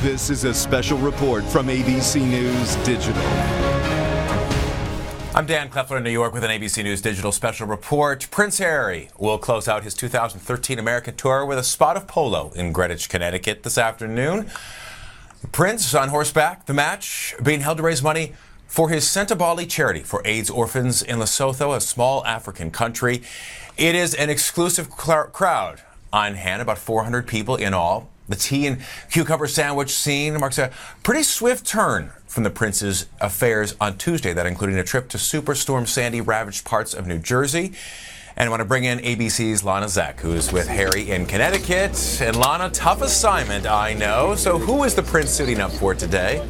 This is a special report from ABC News Digital. I'm Dan Kleffler in New York with an ABC News Digital special report. Prince Harry will close out his 2013 American tour with a spot of polo in Greenwich, Connecticut this afternoon. The Prince on horseback, the match being held to raise money for his Sentebale charity for AIDS orphans in Lesotho, a small African country. It is an exclusive crowd on hand, about 400 people in all. The tea and cucumber sandwich scene marks a pretty swift turn from the Prince's affairs on Tuesday, that including a trip to Superstorm Sandy ravaged parts of New Jersey. And I want to bring in ABC's Lana Zek, who is with Harry in Connecticut. And Lana, tough assignment, I know. So who is the Prince suiting up for today?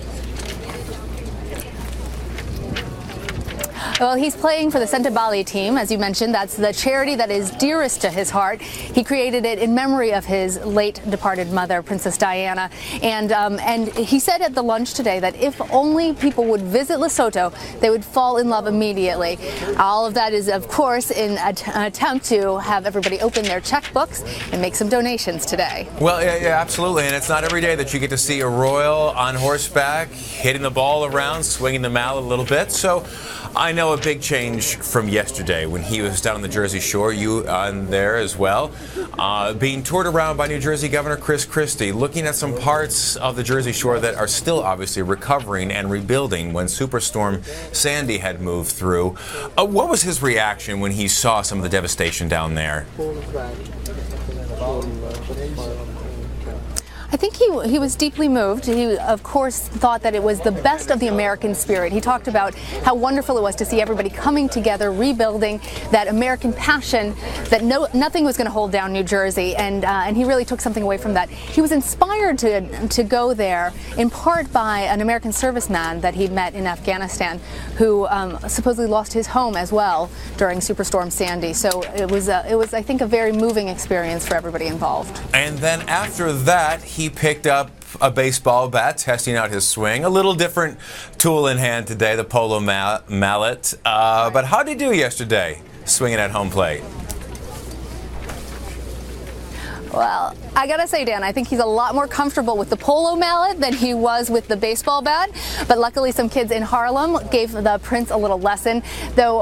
Well, he's playing for the Sentebale team, as you mentioned. That's the charity that is dearest to his heart. He created it in memory of his late departed mother, Princess Diana. And he said at the lunch today that if only people would visit Lesotho, they would fall in love immediately. All of that is, of course, in an attempt to have everybody open their checkbooks and make some donations today. Well, yeah, absolutely. And it's not every day that you get to see a royal on horseback, hitting the ball around, swinging the mallet a little bit. So I know a big change from yesterday when he was down on the Jersey Shore, you on there as well, being toured around by New Jersey Governor Chris Christie, looking at some parts of the Jersey Shore that are still obviously recovering and rebuilding when Superstorm Sandy had moved through. What was his reaction when he saw some of the devastation down there? I think he was deeply moved. He, of course, thought that it was the best of the American spirit. He talked about how wonderful it was to see everybody coming together, rebuilding that American passion, that nothing was going to hold down New Jersey, and he really took something away from that. He was inspired to go there in part by an American serviceman that he met in Afghanistan, who supposedly lost his home as well during Superstorm Sandy. So it was, I think, a very moving experience for everybody involved. And then after that, he picked up a baseball bat, testing out his swing. A little different tool in hand today, the Polo mallet. But how did he do yesterday, swinging at home plate? Well, I gotta say, Dan, I think he's a lot more comfortable with the polo mallet than he was with the baseball bat. But luckily, some kids in Harlem gave the Prince a little lesson. Though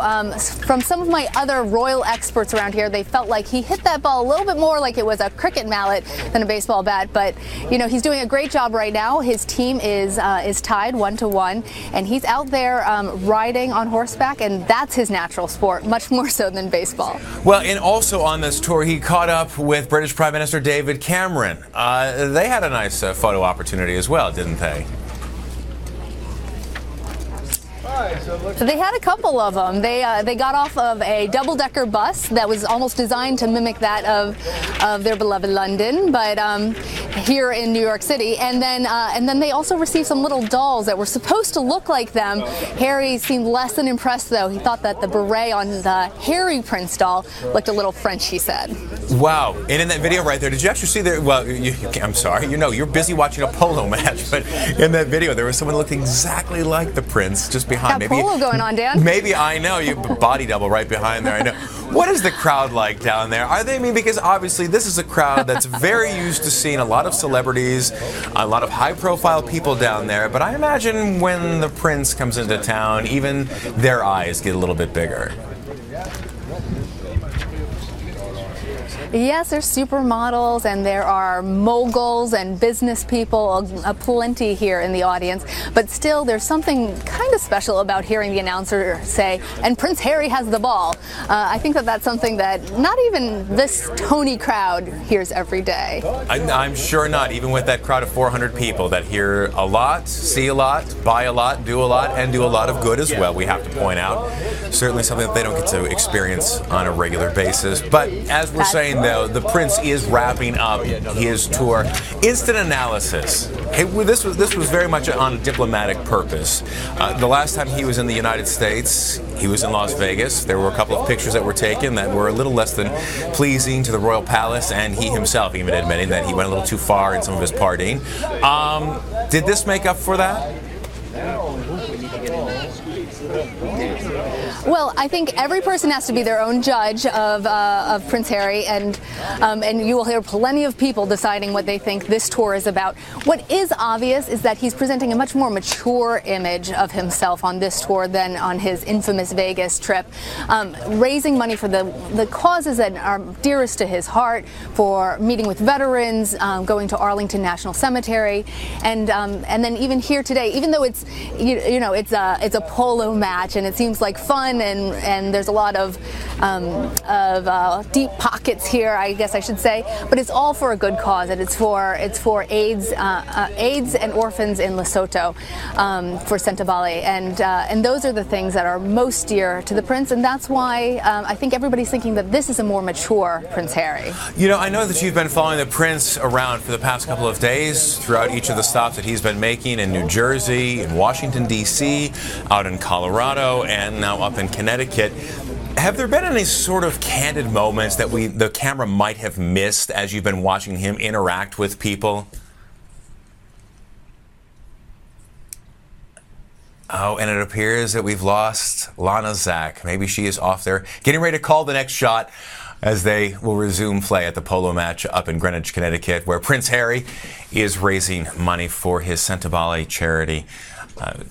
from some of my other royal experts around here, they felt like he hit that ball a little bit more like it was a cricket mallet than a baseball bat. But you know, he's doing a great job right now. His team is tied 1-1, and he's out there riding on horseback, and that's his natural sport, much more so than baseball. Well, and also on this tour, he caught up with British Prime Minister David Cameron. They had a nice photo opportunity as well, didn't they? They had a couple of them. They got off of a double-decker bus that was almost designed to mimic that of their beloved London, but here in New York City. And then they also received some little dolls that were supposed to look like them. Harry seemed less than impressed, though. He thought that the beret on the Harry Prince doll looked a little French, he said. Wow. And in that video right there, did you actually see there? Well, I'm sorry. You know, you're busy watching a polo match, but in that video, there was someone who looked exactly like the Prince just behind. Got maybe polo going on, Dan. Maybe, I know, you body double right behind there. I know. What is the crowd like down there? Are they, because obviously this is a crowd that's very used to seeing a lot of celebrities, a lot of high-profile people down there, but I imagine when the Prince comes into town, even their eyes get a little bit bigger. Yes, there's supermodels and there are moguls and business people, plenty here in the audience. But still, there's something kind of special about hearing the announcer say, "And Prince Harry has the ball." I think that that's something that not even this Tony crowd hears every day. I'm sure not, even with that crowd of 400 people that hear a lot, see a lot, buy a lot, do a lot, and do a lot of good as well, we have to point out. Certainly something that they don't get to experience on a regular basis. But as we're saying, though, the Prince is wrapping up his tour. Instant analysis. Hey, this was very much on a diplomatic purpose. The last time he was in the United States, he was in Las Vegas. There were a couple of pictures that were taken that were a little less than pleasing to the royal palace, and he himself even admitting that he went a little too far in some of his partying. Did this make up for that? Well, I think every person has to be their own judge of Prince Harry, and you will hear plenty of people deciding what they think this tour is about. What is obvious is that he's presenting a much more mature image of himself on this tour than on his infamous Vegas trip, raising money for the causes that are dearest to his heart, for meeting with veterans, going to Arlington National Cemetery, and then even here today, even though it's it's a polo match and it seems like fun, and there's a lot of deep pockets here, I guess I should say, but it's all for a good cause, and it's for AIDS and orphans in Lesotho, for Sentebale, and those are the things that are most dear to the prince, and that's why I think everybody's thinking that this is a more mature Prince Harry. You know, I know that you've been following the prince around for the past couple of days throughout each of the stops that he's been making in New Jersey, in Washington, D.C., out in Colorado, and now up in Connecticut. Have there been any sort of candid moments that the camera might have missed as you've been watching him interact with people? Oh, and it appears that we've lost Lana Zach. Maybe she is off there, getting ready to call the next shot as they will resume play at the polo match up in Greenwich, Connecticut, where Prince Harry is raising money for his Sentebale charity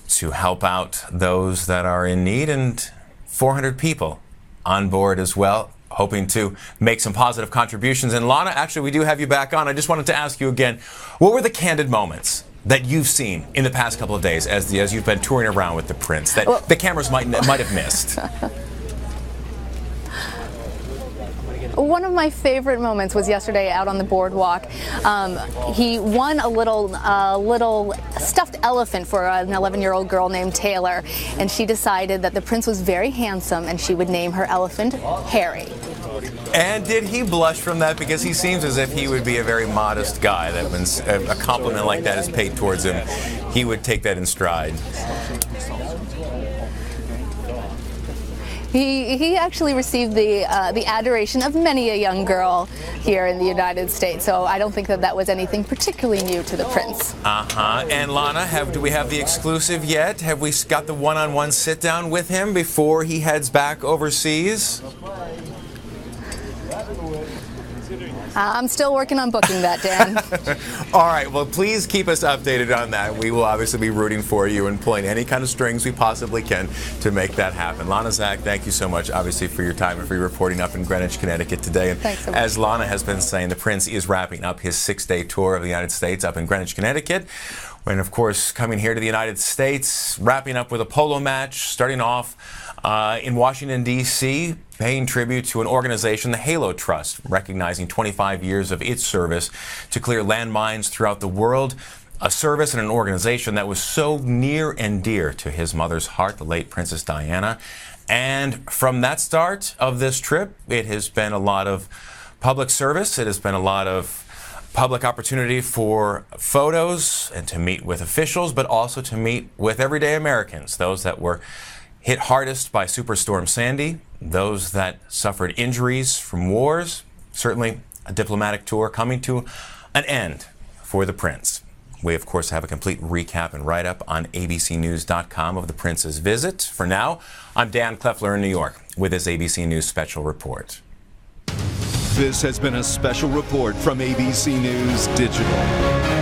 to help out those that are in need, and 400 people on board as well, hoping to make some positive contributions. And Lana, actually, we do have you back on. I just wanted to ask you again, what were the candid moments that you've seen in the past couple of days as you've been touring around with the prince that the cameras might have missed? One of my favorite moments was yesterday out on the boardwalk. He won a little stuffed elephant for an 11-year-old girl named Taylor, and she decided that the prince was very handsome and she would name her elephant Harry. And did he blush from that? Because he seems as if he would be a very modest guy, that when a compliment like that is paid towards him, he would take that in stride. He actually received the adoration of many a young girl here in the United States, so I don't think that was anything particularly new to the prince. And Lana, do we have the exclusive yet? Have we got the one-on-one sit-down with him before he heads back overseas? I'm still working on booking that, Dan. All right, well, please keep us updated on that. We will obviously be rooting for you and pulling any kind of strings we possibly can to make that happen. Lana Zach, thank you so much, obviously, for your time and for your reporting up in Greenwich, Connecticut today. And thanks so much. As Lana has been saying, the prince is wrapping up his 6-day tour of the United States up in Greenwich, Connecticut. And, of course, coming here to the United States, wrapping up with a polo match, starting off in Washington, D.C., paying tribute to an organization, the Halo Trust, recognizing 25 years of its service to clear landmines throughout the world, a service and an organization that was so near and dear to his mother's heart, the late Princess Diana. And from that start of this trip, it has been a lot of public service. It has been a lot of public opportunity for photos and to meet with officials, but also to meet with everyday Americans, those that were hit hardest by Superstorm Sandy, those that suffered injuries from wars. Certainly a diplomatic tour coming to an end for the prince. We, of course, have a complete recap and write-up on abcnews.com of the prince's visit. For now, I'm Dan Kleffler in New York with this ABC News special report. This has been a special report from ABC News Digital.